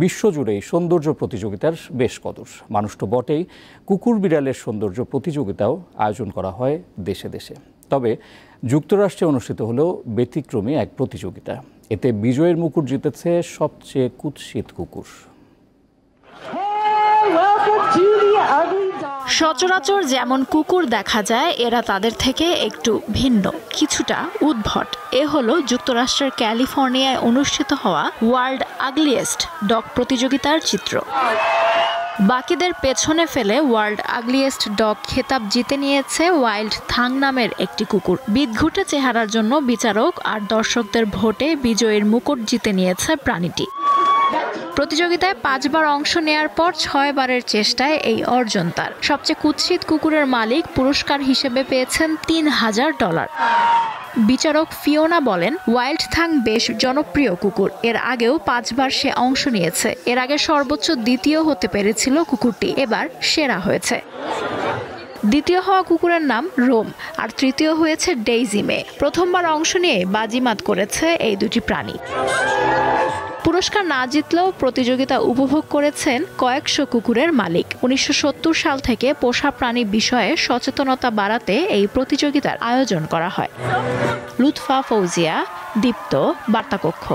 বিশ্বজুড়েই সৌন্দর্য প্রতিযোগিতার বেশ কদর। মানুষ তো বটেই, কুকুর বিড়ালের সৌন্দর্য প্রতিযোগিতাও আয়োজন করা হয় দেশে দেশে। তবে যুক্তরাষ্ট্রে অনুষ্ঠিত হলো ব্যতিক্রমী এক প্রতিযোগিতা। এতে বিজয়ের মুকুট জিতেছে সবচেয়ে কুৎসিত কুকুর। সচরাচর যেমন কুকুর দেখা যায়, এরা তাদের থেকে একটু ভিন্ন, কিছুটা উদ্ভট। এ হলো যুক্তরাষ্ট্রের ক্যালিফোর্নিয়ায় অনুষ্ঠিত হওয়া ওয়ার্ল্ড আগলিয়েস্ট ডগ প্রতিযোগিতার চিত্র। বাকিদের পেছনে ফেলে ওয়ার্ল্ড আগলিয়েস্ট ডগ খেতাব জিতে নিয়েছে ওয়াইল্ড থাং নামের একটি কুকুর। বিদঘুটে চেহারার জন্য বিচারক আর দর্শকদের ভোটে বিজয়ীর মুকুট জিতে নিয়েছে প্রাণীটি। প্রতিযোগিতায় 5 বার অংশ নেয়ার পর 6 বারের চেষ্টায় এই অর্জন তার। সবচেয়ে কুৎসিত কুকুরের মালিক পুরস্কার হিসেবে পেয়েছেন $3000। বিচারক ফিওনা বলেন, ওয়াইল্ড থাং বেশ জনপ্রিয় কুকুর। এর আগেও 5 বার সে অংশ নিয়েছে। এর আগে সর্বোচ্চ দ্বিতীয় হতে পেরেছিল কুকুরটি, এবার সেরা হয়েছে। দ্বিতীয় হওয়া কুকুরের নাম রোম, আর তৃতীয় হয়েছে ডেইজি মে। প্রথমবার অংশ নিয়ে বাজিমাত করেছে এই দুটি প্রাণী। পুরস্কার না জিতলেও প্রতিযোগিতা উপভোগ করেছেন কয়েকশো কুকুরের মালিক। 1970 সাল থেকে পোষা প্রাণী বিষয়ে সচেতনতা বাড়াতে এই প্রতিযোগিতার আয়োজন করা হয়। লুৎফা ফৌজিয়া, দীপ্ত, বার্তাকক্ষ।